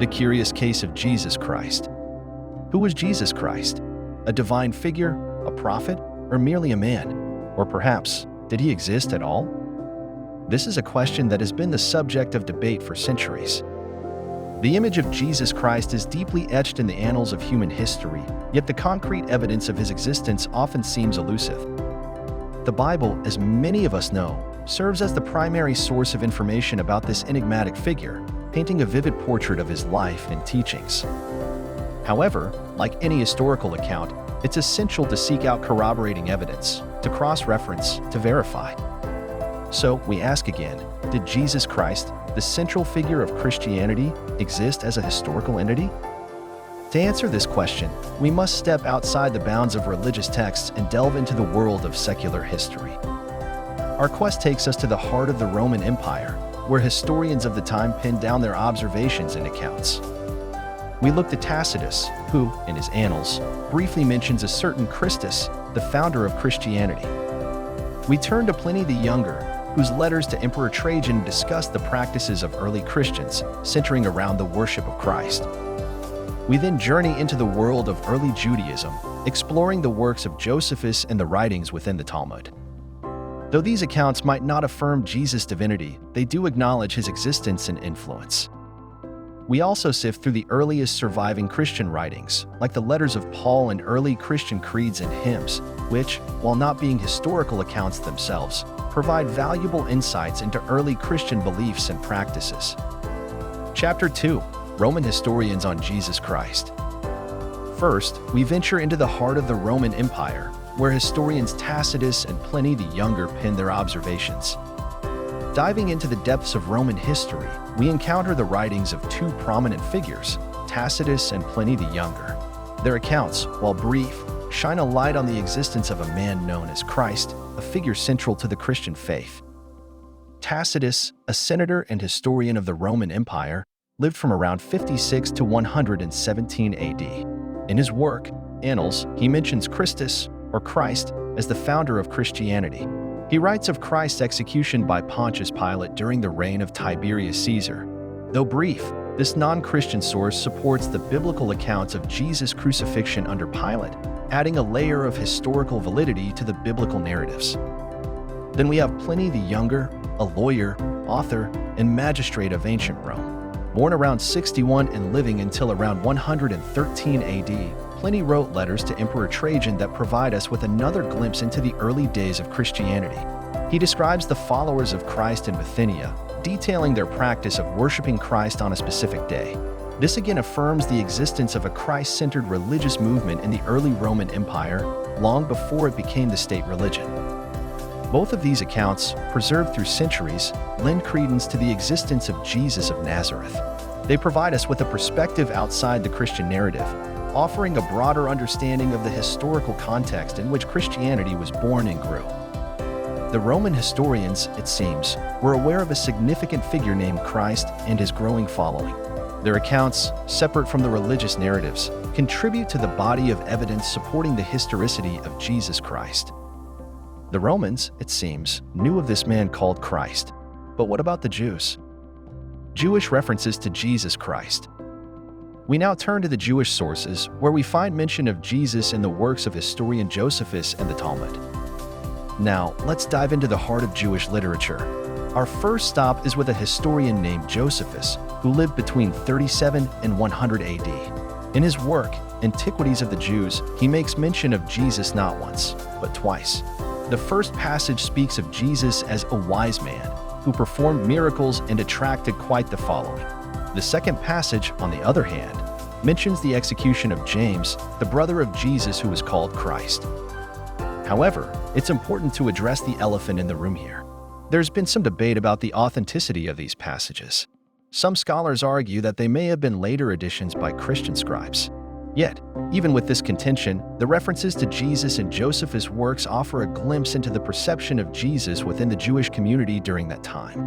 The curious case of Jesus Christ. Who was Jesus Christ? A divine figure, a prophet, or merely a man? Or perhaps, did he exist at all? This is a question that has been the subject of debate for centuries. The image of Jesus Christ is deeply etched in the annals of human history, yet the concrete evidence of his existence often seems elusive. The Bible, as many of us know, serves as the primary source of information about this enigmatic figure, painting a vivid portrait of his life and teachings. However, like any historical account, it's essential to seek out corroborating evidence, to cross-reference, to verify. So, we ask again, did Jesus Christ, the central figure of Christianity, exist as a historical entity? To answer this question, we must step outside the bounds of religious texts and delve into the world of secular history. Our quest takes us to the heart of the Roman Empire, where historians of the time pinned down their observations and accounts. We look to Tacitus, who, in his annals, briefly mentions a certain Christus, the founder of Christianity. We turn to Pliny the Younger, whose letters to Emperor Trajan discuss the practices of early Christians, centering around the worship of Christ. We then journey into the world of early Judaism, exploring the works of Josephus and the writings within the Talmud. Though these accounts might not affirm Jesus' divinity, they do acknowledge his existence and influence. We also sift through the earliest surviving Christian writings, like the letters of Paul and early Christian creeds and hymns, which, while not being historical accounts themselves, provide valuable insights into early Christian beliefs and practices. Chapter 2: Roman Historians on Jesus Christ. First, we venture into the heart of the Roman Empire, where historians Tacitus and Pliny the Younger pen their observations. Diving into the depths of Roman history, we encounter the writings of two prominent figures, Tacitus and Pliny the Younger. Their accounts, while brief, shine a light on the existence of a man known as Christ, a figure central to the Christian faith. Tacitus, a senator and historian of the Roman Empire, lived from around 56 to 117 AD. In his work, Annals, he mentions Christus, or Christ, as the founder of Christianity. He writes of Christ's execution by Pontius Pilate during the reign of Tiberius Caesar. Though brief, this non-Christian source supports the biblical accounts of Jesus' crucifixion under Pilate, adding a layer of historical validity to the biblical narratives. Then we have Pliny the Younger, a lawyer, author, and magistrate of ancient Rome. Born around 61 and living until around 113 AD, Pliny wrote letters to Emperor Trajan that provide us with another glimpse into the early days of Christianity. He describes the followers of Christ in Bithynia, detailing their practice of worshiping Christ on a specific day. This again affirms the existence of a Christ-centered religious movement in the early Roman Empire, long before it became the state religion. Both of these accounts, preserved through centuries, lend credence to the existence of Jesus of Nazareth. They provide us with a perspective outside the Christian narrative, offering a broader understanding of the historical context in which Christianity was born and grew. The Roman historians, it seems, were aware of a significant figure named Christ and his growing following. Their accounts, separate from the religious narratives, contribute to the body of evidence supporting the historicity of Jesus Christ. The Romans, it seems, knew of this man called Christ. But what about the Jews? Jewish references to Jesus Christ. We now turn to the Jewish sources, where we find mention of Jesus in the works of historian Josephus and the Talmud. Now, let's dive into the heart of Jewish literature. Our first stop is with a historian named Josephus, who lived between 37 and 100 AD. In his work, Antiquities of the Jews, he makes mention of Jesus not once, but twice. The first passage speaks of Jesus as a wise man, who performed miracles and attracted quite the following. The second passage, on the other hand, mentions the execution of James, the brother of Jesus who was called Christ. However, it's important to address the elephant in the room here. There's been some debate about the authenticity of these passages. Some scholars argue that they may have been later additions by Christian scribes. Yet, even with this contention, the references to Jesus in Josephus' works offer a glimpse into the perception of Jesus within the Jewish community during that time.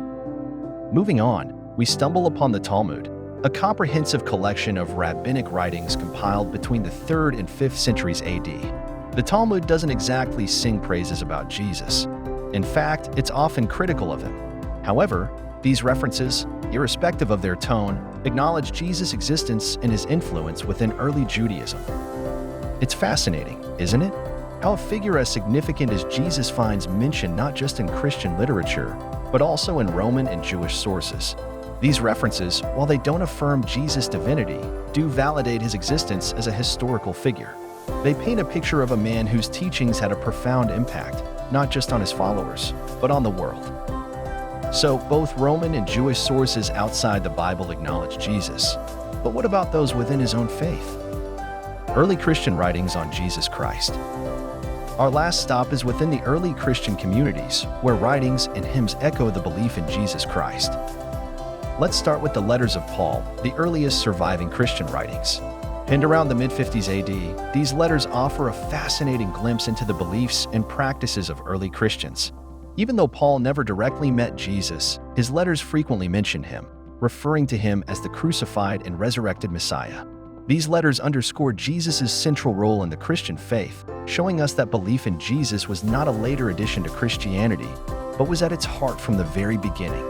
Moving on, we stumble upon the Talmud, a comprehensive collection of rabbinic writings compiled between the 3rd and 5th centuries AD. The Talmud doesn't exactly sing praises about Jesus. In fact, it's often critical of him. However, These references, irrespective of their tone, acknowledge Jesus' existence and his influence within early Judaism. It's fascinating, isn't it? How a figure as significant as Jesus finds mention not just in Christian literature, but also in Roman and Jewish sources. These references, while they don't affirm Jesus' divinity, do validate his existence as a historical figure. They paint a picture of a man whose teachings had a profound impact, not just on his followers, but on the world. So, both Roman and Jewish sources outside the Bible acknowledge Jesus. But what about those within his own faith? Early Christian writings on Jesus Christ. Our last stop is within the early Christian communities, where writings and hymns echo the belief in Jesus Christ. Let's start with the letters of Paul, the earliest surviving Christian writings. Penned around the mid-50s AD, these letters offer a fascinating glimpse into the beliefs and practices of early Christians. Even though Paul never directly met Jesus, his letters frequently mention him, referring to him as the crucified and resurrected Messiah. These letters underscore Jesus' central role in the Christian faith, showing us that belief in Jesus was not a later addition to Christianity, but was at its heart from the very beginning.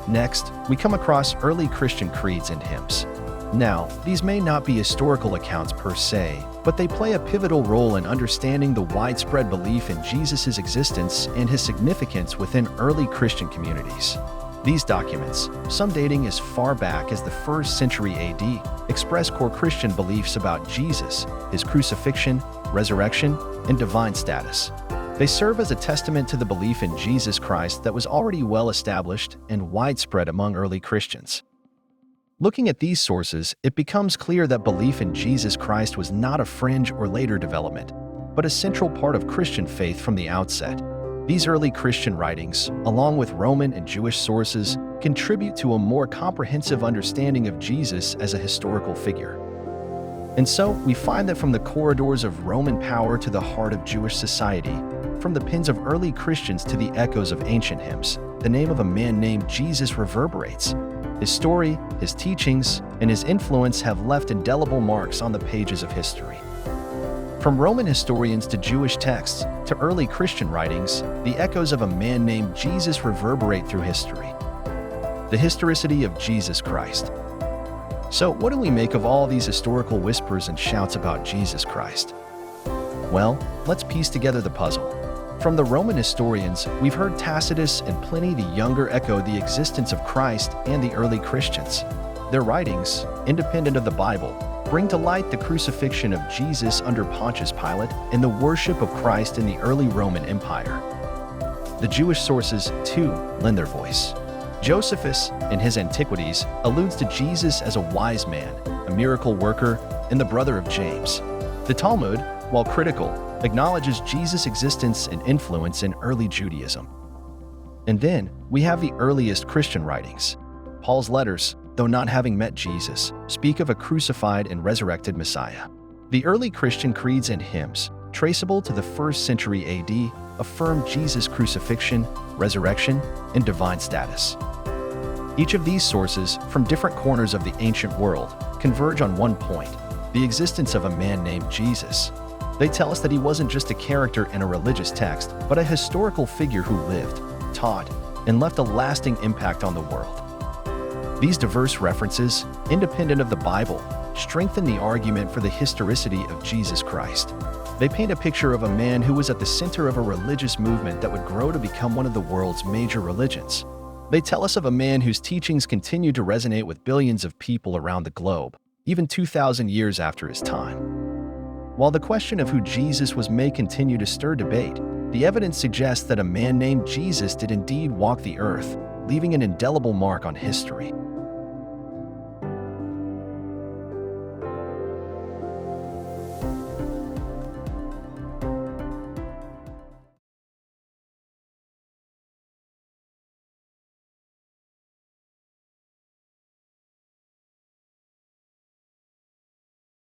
Next, we come across early Christian creeds and hymns. Now, these may not be historical accounts per se, but they play a pivotal role in understanding the widespread belief in Jesus' existence and his significance within early Christian communities. These documents, some dating as far back as the 1st century AD, express core Christian beliefs about Jesus, his crucifixion, resurrection, and divine status. They serve as a testament to the belief in Jesus Christ that was already well established and widespread among early Christians. Looking at these sources, it becomes clear that belief in Jesus Christ was not a fringe or later development, but a central part of Christian faith from the outset. These early Christian writings, along with Roman and Jewish sources, contribute to a more comprehensive understanding of Jesus as a historical figure. And so, we find that from the corridors of Roman power to the heart of Jewish society, from the pens of early Christians to the echoes of ancient hymns, the name of a man named Jesus reverberates. His story, his teachings, and his influence have left indelible marks on the pages of history. From Roman historians to Jewish texts to early Christian writings, the echoes of a man named Jesus reverberate through history. The historicity of Jesus Christ. So, what do we make of all these historical whispers and shouts about Jesus Christ? Well, let's piece together the puzzle. From the Roman historians, we've heard Tacitus and Pliny the Younger echo the existence of Christ and the early Christians. Their writings, independent of the Bible, bring to light the crucifixion of Jesus under Pontius Pilate and the worship of Christ in the early Roman Empire. The Jewish sources, too, lend their voice. Josephus, in his Antiquities, alludes to Jesus as a wise man, a miracle worker, and the brother of James. The Talmud, while critical, acknowledges Jesus' existence and influence in early Judaism. And then, we have the earliest Christian writings. Paul's letters, though not having met Jesus, speak of a crucified and resurrected Messiah. The early Christian creeds and hymns, traceable to the 1st century AD, affirm Jesus' crucifixion, resurrection, and divine status. Each of these sources, from different corners of the ancient world, converge on one point: the existence of a man named Jesus. They tell us that he wasn't just a character in a religious text, but a historical figure who lived, taught, and left a lasting impact on the world. These diverse references, independent of the Bible, strengthen the argument for the historicity of Jesus Christ. They paint a picture of a man who was at the center of a religious movement that would grow to become one of the world's major religions. They tell us of a man whose teachings continue to resonate with billions of people around the globe, even 2,000 years after his time. While the question of who Jesus was may continue to stir debate, the evidence suggests that a man named Jesus did indeed walk the earth, leaving an indelible mark on history.